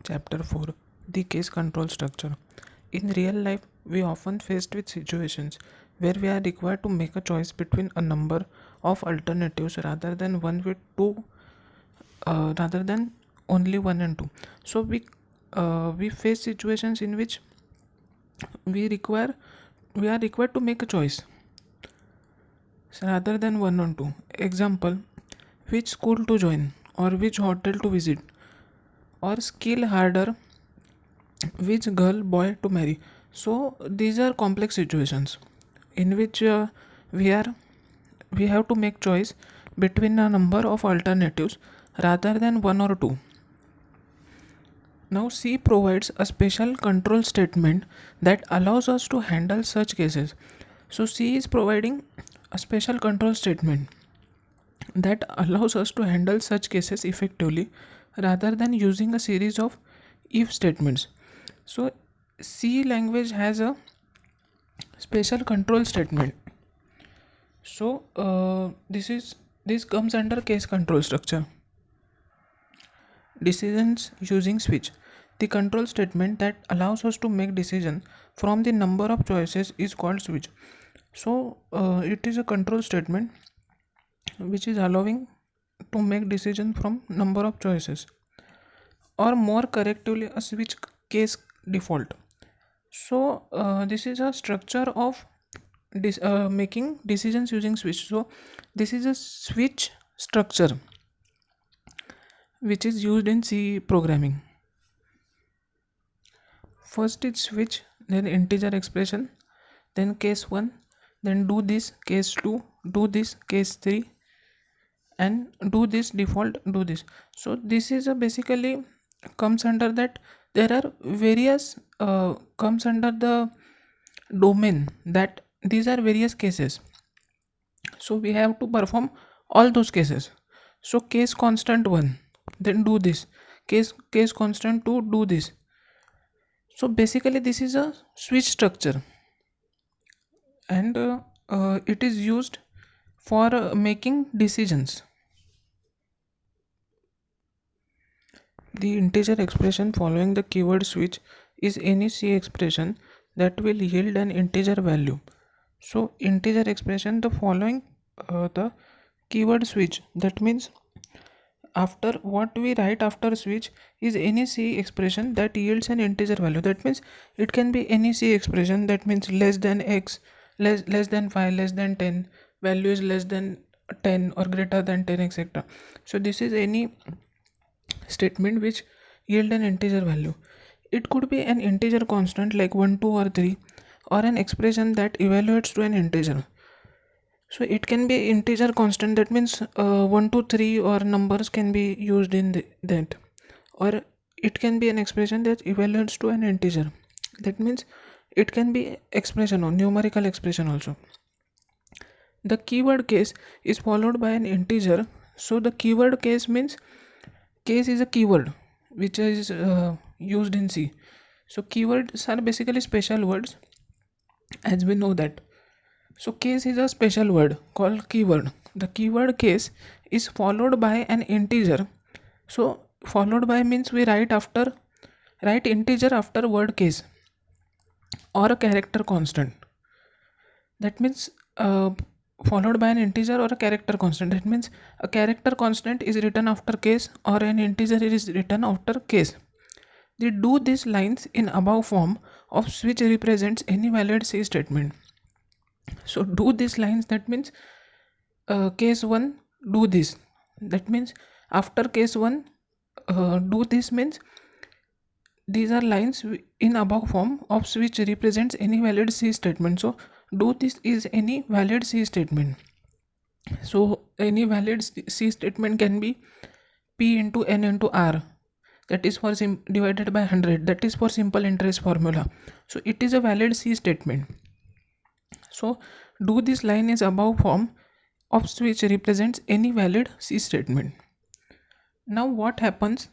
Chapter 4, The Case Control Structure. In real life, we often faced with situations where we are required to make a choice between a number of alternatives rather than only one and two. So we face situations in which we are required to make a choice rather than one or two. Example: which school to join, or which hotel to visit, or skill harder, which girl boy to marry. So these are complex situations in which we have to make choice between a number of alternatives rather than one or two. Now C provides a special control statement that allows us to handle such cases. So C is providing a special control statement that allows us to handle such cases effectively rather than using a series of if statements. So C language has a special control statement. So this comes under case control structure. Decisions using switch. The control statement that allows us to make decision from the number of choices is called switch. So it is a control statement which is allowing to make decision from number of choices, or more correctly a switch case default. So this is a structure of making decisions using switch. So this is a switch structure which is used in C programming. First is switch, then integer expression, then case 1, then do this case 2, do this case 3, and do this default, do this. So this is a basically comes under that there are various comes under the domain that these are various cases. So we have to perform all those cases. So case constant 1, then do this, case constant 2, do this. So basically this is a switch structure, and it is used for making decisions. The integer expression following the keyword switch is any C expression that will yield an integer value. So integer expression the following the keyword switch, that means after what we write after switch is any C expression that yields an integer value. That means it can be any C expression, that means less than x, less than 5, less than 10, value is less than 10 or greater than 10, etc. So this is any statement which yield an integer value. It could be an integer constant like 1, 2 or 3, or an expression that evaluates to an integer. So it can be integer constant, that means 1 to 3 or numbers can be used in that, or it can be an expression that evaluates to an integer, that means it can be expression or numerical expression also. The keyword case is followed by an integer. So the keyword case means case is a keyword which is used in C. So keywords are basically special words, as we know that. So case is a special word called keyword. The keyword case is followed by an integer. So followed by means we write integer after word case, or a character constant. That means followed by an integer or a character constant. That means a character constant is written after case, or an integer is written after case. The do these lines in above form of switch represents any valid C statement. So do these lines, that means case 1 do this, that means after case 1 do this means these are lines in above form of which represents any valid C statement. So do this is any valid C statement. So any valid C statement can be P into N into R, that is for divided by 100, that is for simple interest formula. So it is a valid C statement. So do this line is above form of which represents any valid C statement. Now what happens